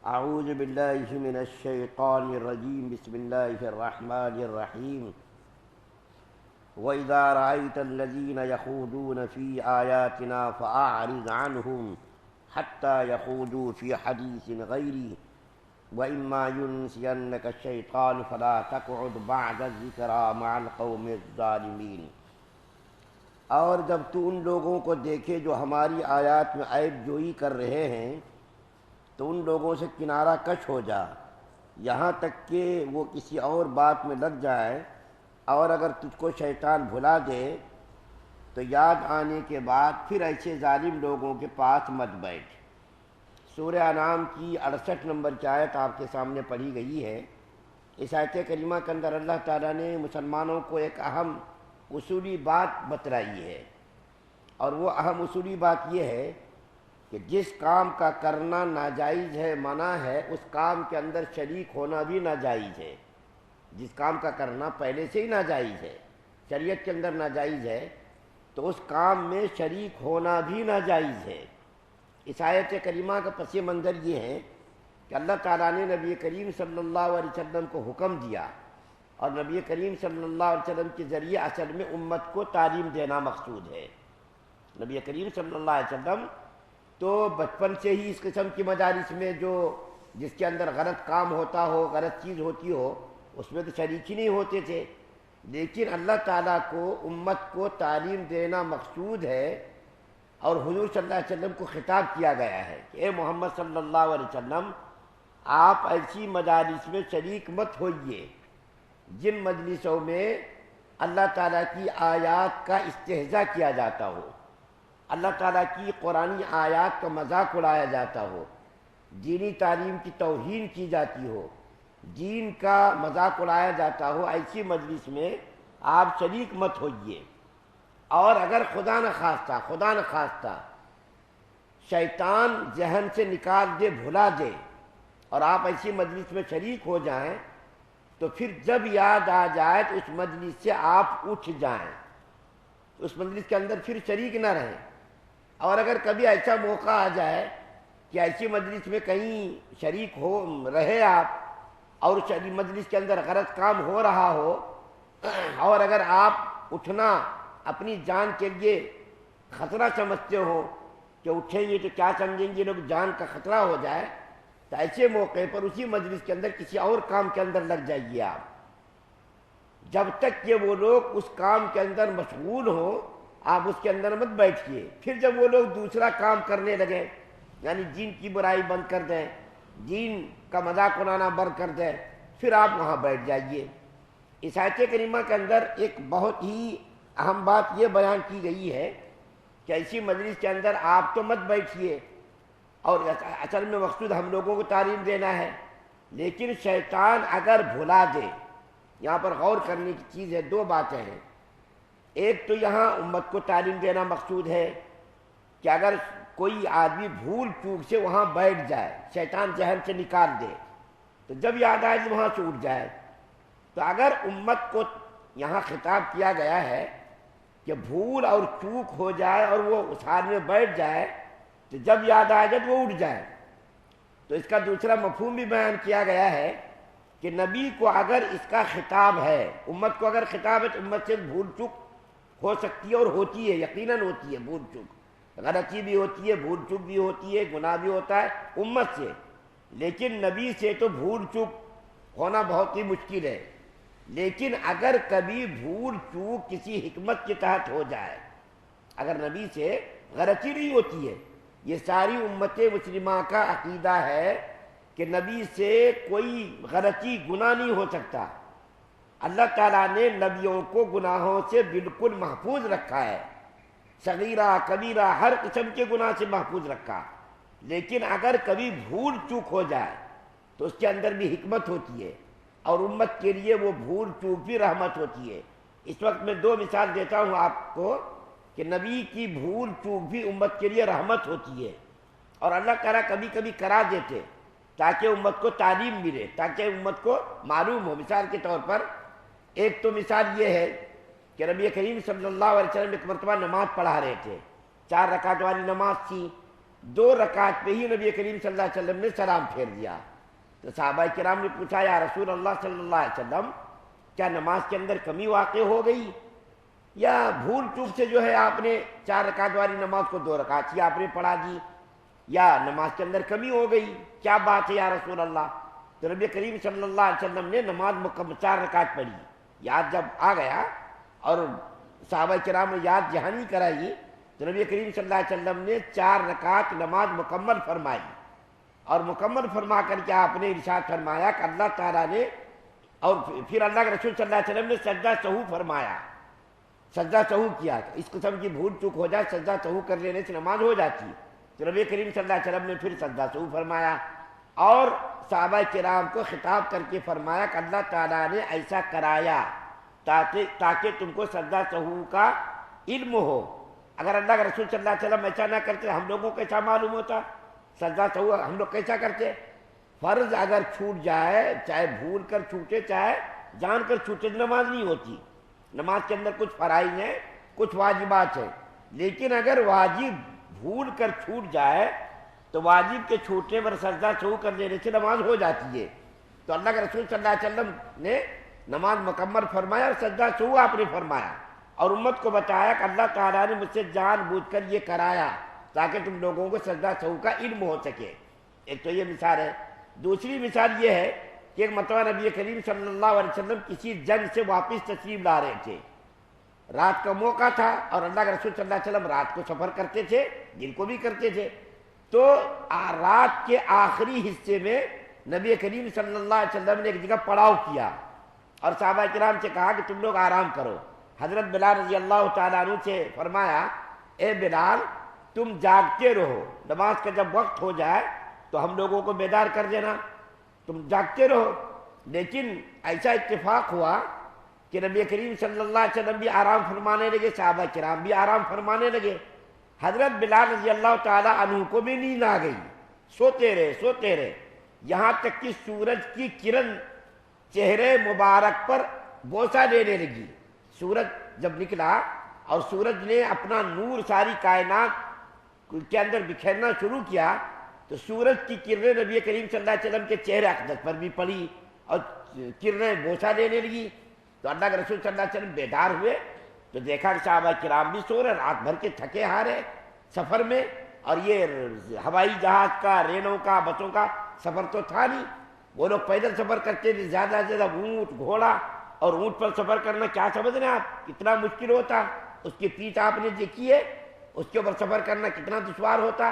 اعوذ باللہ من الشیطان الرجیم بسم اللہ الرحمن الرحیم وَإِذَا رَأَيْتَ الَّذِينَ يَخُوضُونَ فِي آيَاتِنَا فَأَعْرِضْ عَنْهُمْ حَتَّى يَخُوضُوا فِي حَدِيثٍ غَيْرِهِ وَإِمَّا يُنْسِيَنَّكَ الشَّيْطَانُ فَلَا تَقْعُدْ بَعْدَ الذِّكْرَىٰ مَعَ الْقَوْمِ الظَّالِمِينَ۔ اور جب تو ان لوگوں کو دیکھے جو ہماری آیات میں عیب جوئی کر رہے ہیں تو ان لوگوں سے کنارہ کش ہو جا، یہاں تک کہ وہ کسی اور بات میں لگ جائے، اور اگر تجھ کو شیطان بھلا دے تو یاد آنے کے بعد پھر ایسے ظالم لوگوں کے پاس مت بیٹھ۔ سورہ انعام کی 68 نمبر کی آیت آپ کے سامنے پڑھی گئی ہے۔ اس آیت کریمہ کے اندر اللہ تعالیٰ نے مسلمانوں کو ایک اہم اصولی بات بتلائی ہے، اور وہ اہم اصولی بات یہ ہے کہ جس کام کا کرنا ناجائز ہے، منع ہے، اس کام کے اندر شریک ہونا بھی ناجائز ہے۔ جس کام کا کرنا پہلے سے ہی ناجائز ہے، شریعت کے اندر ناجائز ہے، تو اس کام میں شریک ہونا بھی ناجائز ہے۔ اس آیت کریمہ کا پس منظر یہ ہے کہ اللہ تعالیٰ نے نبی کریم صلی اللہ علیہ وسلم کو حکم دیا، اور نبی کریم صلی اللہ علیہ وسلم کے ذریعے اصل میں امت کو تعلیم دینا مقصود ہے۔ نبی کریم صلی اللہ علیہ وسلم تو بچپن سے ہی اس قسم کی مجالس میں جس کے اندر غلط کام ہوتا ہو، غلط چیز ہوتی ہو، اس میں تو شریک ہی نہیں ہوتے تھے، لیکن اللہ تعالیٰ کو امت کو تعلیم دینا مقصود ہے، اور حضور صلی اللہ علیہ وسلم کو خطاب کیا گیا ہے کہ اے محمد صلی اللہ علیہ وسلم، آپ ایسی مجالس میں شریک مت ہوئیے جن مجلسوں میں اللہ تعالیٰ کی آیات کا استہزاء کیا جاتا ہو، اللہ تعالیٰ کی قرآنی آیات کا مذاق اڑایا جاتا ہو، دینی تعلیم کی توہین کی جاتی ہو، دین کا مذاق اڑایا جاتا ہو، ایسی مجلس میں آپ شریک مت ہوئیے۔ اور اگر خدا نخواستہ شیطان ذہن سے نکال دے، بھلا دے، اور آپ ایسی مجلس میں شریک ہو جائیں تو پھر جب یاد آ جائے تو اس مجلس سے آپ اٹھ جائیں، اس مجلس کے اندر پھر شریک نہ رہیں۔ اور اگر کبھی ایسا موقع آ جائے کہ ایسی مجلس میں کہیں شریک رہے آپ، اور مجلس کے اندر غلط کام ہو رہا ہو، اور اگر آپ اٹھنا اپنی جان کے لیے خطرہ سمجھتے ہو کہ اٹھیں گے تو کیا سمجھیں گے لوگ، جان کا خطرہ ہو جائے، تو ایسے موقع پر اسی مجلس کے اندر کسی اور کام کے اندر لگ جائیے آپ، جب تک کہ وہ لوگ اس کام کے اندر مشغول ہوں آپ اس کے اندر مت بیٹھیے۔ پھر جب وہ لوگ دوسرا کام کرنے لگے، یعنی دین کی برائی بند کر دیں، دین کا مذاق اڑانا بند کر دیں، پھر آپ وہاں بیٹھ جائیے۔ اس آیت کریمہ کے اندر ایک بہت ہی اہم بات یہ بیان کی گئی ہے کہ ایسی مجلس کے اندر آپ تو مت بیٹھیے، اور اصل میں مقصود ہم لوگوں کو تعلیم دینا ہے، لیکن شیطان اگر بھلا دے، یہاں پر غور کرنے کی چیز ہے، دو باتیں ہیں۔ ایک تو یہاں امت کو تعلیم دینا مقصود ہے کہ اگر کوئی آدمی بھول چوک سے وہاں بیٹھ جائے، شیطان ذہن سے نکال دے، تو جب یاد آئے تو وہاں سے اٹھ جائے۔ تو اگر امت کو یہاں خطاب کیا گیا ہے کہ بھول اور چوک ہو جائے اور وہ اس حال میں بیٹھ جائے، تو جب یاد آ جائے تو وہ اٹھ جائے، تو اس کا دوسرا مفہوم بھی بیان کیا گیا ہے کہ نبی کو اگر اس کا خطاب ہے، امت کو اگر خطاب ہے تو امت سے بھول چوک ہو سکتی ہے، اور ہوتی ہے، یقیناً ہوتی ہے، بھول چوک، غلطی بھی ہوتی ہے، بھول چوک بھی ہوتی ہے، گناہ بھی ہوتا ہے امت سے، لیکن نبی سے تو بھول چوک ہونا بہت ہی مشکل ہے۔ لیکن اگر کبھی بھول چوک کسی حکمت کے تحت ہو جائے، اگر نبی سے غلطی نہیں ہوتی ہے، یہ ساری امت مسلمہ کا عقیدہ ہے کہ نبی سے کوئی غلطی، گناہ نہیں ہو سکتا۔ اللہ تعالیٰ نے نبیوں کو گناہوں سے بالکل محفوظ رکھا ہے، صغیرہ کبیرہ ہر قسم کے گناہ سے محفوظ رکھا، لیکن اگر کبھی بھول چوک ہو جائے تو اس کے اندر بھی حکمت ہوتی ہے، اور امت کے لیے وہ بھول چوک بھی رحمت ہوتی ہے۔ اس وقت میں دو مثال دیتا ہوں آپ کو کہ نبی کی بھول چوک بھی امت کے لیے رحمت ہوتی ہے، اور اللہ تعالیٰ کبھی کبھی کرا دیتے تاکہ امت کو تعلیم ملے، تاکہ امت کو معلوم ہو۔ مثال کے طور پر ایک تو مثال یہ ہے کہ نبی کریم صلی اللہ علیہ وسلم ایک مرتبہ نماز پڑھا رہے تھے، 4 رکعت والی نماز تھی، 2 رکعت پہ ہی نبی کریم صلی اللہ علیہ وسلم نے سلام پھیر دیا۔ تو صحابہ کرام نے پوچھا یا رسول اللہ صلی اللہ علیہ وسلم کیا نماز کے اندر کمی واقع ہو گئی، یا بھول چوک سے جو ہے آپ نے 4 رکعت والی نماز کو 2 رکعت ہی آپ نے پڑھا دی، یا نماز کے اندر کمی ہو گئی، کیا بات ہے یا رسول اللہ؟ تو نبی کریم صلی اللہ علیہ وسلم نے نماز مکمل 4 رکعت پڑھی۔ یاد جب آ گیا اور صحابہ کرام نے یاد دہانی کرائی تو نبی کریم صلی اللہ علیہ وسلم نے 4 رکعت نماز مکمل فرمائی، اور مکمل فرما کر کے آپ نے ارشاد فرمایا کہ اللہ تعالیٰ نے، اور پھر اللہ کے رسول صلی اللہ علیہ وسلم نے سجدہ سہو فرمایا، سجدہ سہو کیا۔ اس قسم کی بھول چوک ہو جائے سجدہ سہو کر لینے سے نماز ہو جاتی، تو نبی کریم صلی اللہ علیہ وسلم نے پھر سجدہ سہو فرمایا اور صحابہ کرام کو خطاب کر کے فرمایا کہ اللہ تعالیٰ نے ایسا کرایا تاکہ تم کو سجدہ سہو کا علم ہو۔ اگر اللہ کے رسول صلی اللہ علیہ وسلم ایسا نہ کرتے ہم لوگوں کو کیسا معلوم ہوتا سجدہ سہو ہم لوگ کیسا کرتے؟ فرض اگر چھوٹ جائے، چاہے بھول کر چھوٹے چاہے جان کر چھوٹے، نماز نہیں ہوتی۔ نماز کے اندر کچھ فرائض ہیں، کچھ واجبات ہیں، لیکن اگر واجب بھول کر چھوٹ جائے تو واجب کے چھوٹنے پر سجدہ سہو کر دینے سے نماز ہو جاتی ہے۔ تو اللہ کے رسول صلی اللہ علیہ وسلم نے نماز مکمل فرمایا اور سجدہ سہو آپ نے فرمایا، اور امت کو بتایا کہ اللہ تعالیٰ نے مجھ سے جان بوجھ کر یہ کرایا تاکہ تم لوگوں کو سجدہ سہو کا علم ہو سکے۔ ایک تو یہ مثال ہے۔ دوسری مثال یہ ہے کہ ایک مرتبہ نبی کریم صلی اللہ علیہ وسلم کسی جنگ سے واپس تشریف لا رہے تھے، رات کا موقع تھا، اور اللہ کے رسول صلی اللہ علیہ وسلم رات کو سفر کرتے تھے، دن کو بھی کرتے تھے۔ تو رات کے آخری حصے میں نبی کریم صلی اللہ علیہ وسلم نے ایک جگہ پڑاؤ کیا اور صحابہ کرام سے کہا کہ تم لوگ آرام کرو۔ حضرت بلال رضی اللہ تعالیٰ عنہ سے فرمایا اے بلال تم جاگتے رہو، نماز کا جب وقت ہو جائے تو ہم لوگوں کو بیدار کر دینا، تم جاگتے رہو۔ لیکن ایسا اتفاق ہوا کہ نبی کریم صلی اللہ علیہ وسلم بھی آرام فرمانے لگے، صحابہ کرام بھی آرام فرمانے لگے۔ حضرت بلال رضی اللہ تعالیٰ عنہ کو بھی نیند آ گئی، سوتے رہے یہاں تک کہ سورج کی کرن چہرے مبارک پر بوسہ دینے لگی۔ سورج جب نکلا اور سورج نے اپنا نور ساری کائنات کے اندر بکھیرنا شروع کیا تو سورج کی کرنیں نبی کریم صلی اللہ علیہ وسلم کے چہرے اقدس پر بھی پڑی اور کرنیں بوسہ دینے لگی۔ تو اللہ کے رسول صلی اللہ علیہ وسلم بیدار ہوئے تو دیکھا کہ صحابہ کرام بھی سو رہے، رات بھر کے تھکے ہارے سفر میں، اور یہ ہوائی جہاز کا، ریلوں کا، بسوں کا سفر تو تھا نہیں، وہ لوگ پیدل سفر کرتے تھے، زیادہ سے زیادہ اونٹ گھوڑا، اور اونٹ پر سفر کرنا کیا سمجھ رہے ہیں آپ کتنا مشکل ہوتا، اس کی پیٹھ آپ نے دیکھی ہے، اس کے اوپر سفر کرنا کتنا دشوار ہوتا،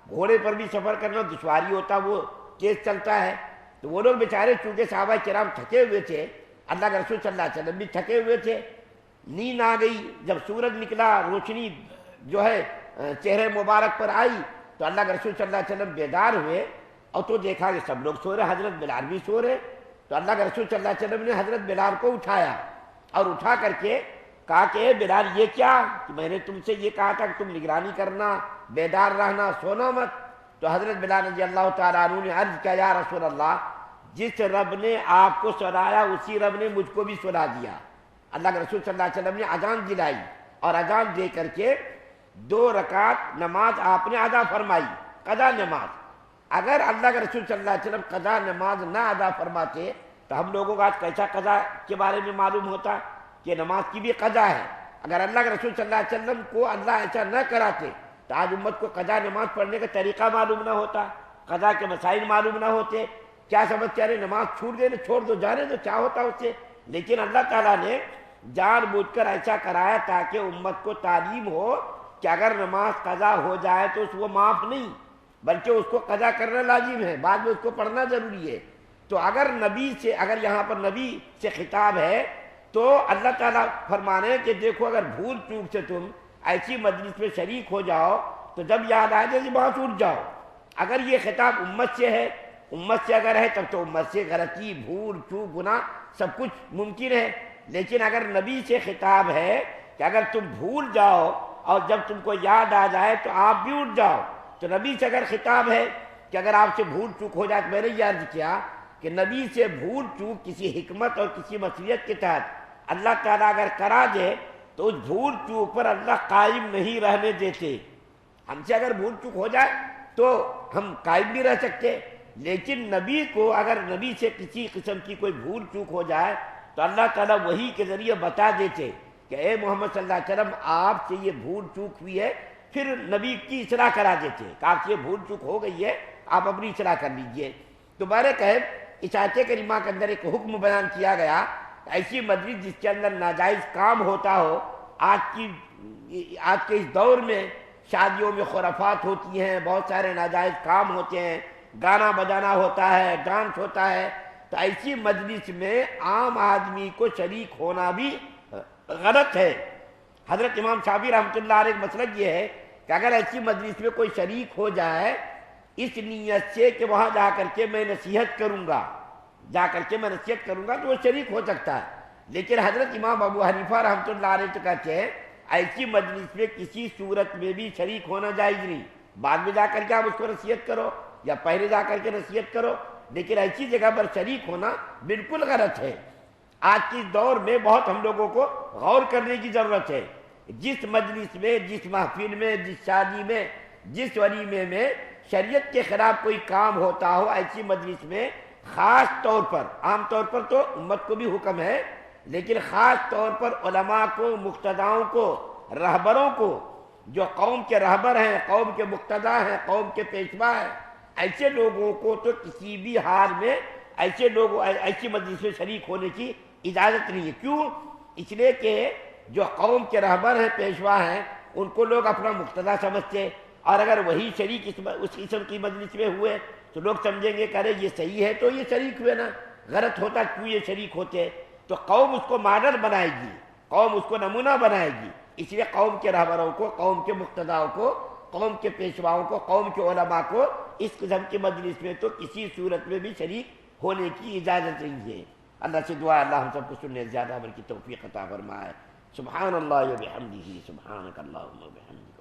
گھوڑے پر بھی سفر کرنا دشواری ہوتا، وہ تیز چلتا ہے۔ تو وہ لوگ بیچارے چونکہ صحابہ کرام تھکے ہوئے تھے، اللہ کے رسول صلی اللہ علیہ وسلم بھی تھکے ہوئے تھے، نیند آ گئی۔ جب سورج نکلا، روشنی جو ہے چہرے مبارک پر آئی تو اللہ کے رسول صلی اللہ علیہ وسلم بیدار ہوئے، اور تو دیکھا کہ سب لوگ سو رہے، حضرت بلال بھی سو رہے۔ تو اللہ کے رسول صلی اللہ علیہ وسلم نے حضرت بلال کو اٹھایا اور اٹھا کر کے کہا کہ اے بلال یہ کیا، کہ میں نے تم سے یہ کہا تھا کہ تم نگرانی کرنا، بیدار رہنا، سونا مت۔ تو حضرت بلال رضی اللہ تعالیٰ عنہ نے عرض کیا یا رسول اللہ جس رب نے آپ کو سلایا اسی رب نے مجھ کو بھی سلا دیا۔ اللہ کے رسول صلی اللہ علیہ وسلم نے اذان دلائی اور اذان دے کر کے 2 رکعت نماز آپ نے ادا فرمائی، قضا نماز۔ اگر اللہ کے رسول صلی اللہ علیہ وسلم قضا نماز نہ ادا فرماتے تو ہم لوگوں کو آج کیسا قضا کے بارے میں معلوم ہوتا کہ نماز کی بھی قضا ہے۔ اگر اللہ کے رسول صلی اللہ علیہ وسلم کو اللہ ایسا نہ کراتے تو آج امت کو قضا نماز پڑھنے کا طریقہ معلوم نہ ہوتا، قضا کے مسائل معلوم نہ ہوتے، کیا سمجھتے ہیں نماز چھوٹ گئے چھوڑ دو جانے دو، کیا ہوتا اس سے۔ لیکن اللہ تعالیٰ نے جان بوجھ کر ایسا کرایا تاکہ امت کو تعلیم ہو کہ اگر نماز قضا ہو جائے تو وہ معاف نہیں بلکہ اس کو قضا کرنا لازم ہے، بعد میں اس کو پڑھنا ضروری ہے۔ تو اگر یہاں پر نبی سے خطاب ہے تو اللہ تعالیٰ فرمانے کہ دیکھو اگر بھول چوک سے تم ایسی مجلس میں شریک ہو جاؤ تو جب یاد آئے جیسے وہاں سے اٹھ جاؤ۔ اگر یہ خطاب امت سے ہے، امت سے اگر ہے تب تو امت سے غلطی، بھول چوک، گناہ سب کچھ ممکن ہے، لیکن اگر نبی سے خطاب ہے کہ اگر تم بھول جاؤ اور جب تم کو یاد آ جائے تو آپ بھی اٹھ جاؤ، تو نبی سے اگر خطاب ہے کہ اگر آپ سے بھول چوک ہو جائے تو میں نے یہ عرض کیا کہ نبی سے بھول چوک کسی حکمت اور کسی مصلحت کے تحت اللہ تعالیٰ اگر کرا دے تو اس بھول چوک پر اللہ قائم نہیں رہنے دیتے۔ ہم سے اگر بھول چوک ہو جائے تو ہم قائم نہیں رہ سکتے. لیکن نبی کو اگر نبی سے کسی قسم کی کوئی بھول چوک ہو جائے تو اللہ تعالیٰ وحی کے ذریعے بتا دیتے کہ اے محمد صلی اللہ علیہ وسلم آپ سے یہ بھول چوک ہوئی ہے. پھر نبی کی اصلاح کرا دیتے کہ آپ سے یہ بھول چوک ہو گئی ہے, آپ اپنی اصلاح کر لیجئے. دوبارہ کہ اس آیت کریمہ کے اندر ایک حکم بیان کیا گیا, ایسی مجلس جس کے اندر ناجائز کام ہوتا ہو. آج کے اس دور میں شادیوں میں خرافات ہوتی ہیں, بہت سارے ناجائز کام ہوتے ہیں, گانا بجانا ہوتا ہے, ڈانس ہوتا ہے. تو ایسی مجلس میں عام آدمی کو شریک ہونا بھی غلط ہے. حضرت امام شافعی رحمۃ اللہ علیہ کا مسلک یہ ہے کہ اگر ایسی مجلس میں کوئی شریک ہو جائے اس نیت سے کہ وہاں جا کر کے میں نصیحت کروں گا تو وہ شریک ہو سکتا ہے. لیکن حضرت امام ابو حنیفہ رحمۃ اللہ علیہ تو کہتے ہیں ایسی مجلس میں کسی صورت میں بھی شریک ہونا جائز نہیں. بعد میں جا کر کے آپ اس کو نصیحت کرو یا پہلے جا کر کے نصیحت کرو, لیکن ایسی جگہ پر شریک ہونا بالکل غلط ہے. آج کے دور میں بہت ہم لوگوں کو غور کرنے کی ضرورت ہے. جس مجلس میں, جس محفل میں, جس شادی میں, جس ولیمے میں شریعت کے خلاف کوئی کام ہوتا ہو, ایسی مجلس میں خاص طور پر, عام طور پر تو امت کو بھی حکم ہے, لیکن خاص طور پر علماء کو, مقتداؤں کو, رہبروں کو, جو قوم کے رہبر ہیں, قوم کے مقتدا ہیں, قوم کے پیشوا ہیں, ایسے لوگوں کو تو کسی بھی حال میں ایسی مجلس میں شریک ہونے کی اجازت نہیں ہے. کیوں؟ اس لیے کہ جو قوم کے رہبر ہیں, پیشوا ہیں, ان کو لوگ اپنا مقتدا سمجھتے, اور اگر وہی شریک اس قسم کی مجلس میں ہوئے تو لوگ سمجھیں گے کہ ارے یہ صحیح ہے تو یہ شریک ہوئے نا, غلط ہوتا کیوں یہ شریک ہوتے. تو قوم اس کو ماڈل بنائے گی, قوم اس کو نمونہ بنائے گی. اس لیے قوم کے رہبروں کو, قوم کے مقتداؤں کو, قوم کے پیشواؤں کو, قوم کے علماء کو اس قسم کی مجلس میں تو کسی صورت میں بھی شریک ہونے کی اجازت نہیں ہے. اللہ سے دعا اللہ ہم سب کو سننے زیادہ عمل کی توفیق عطا فرمائے. سبحان اللہ و بحمدہ, سبحانک اللہم و بحمدک.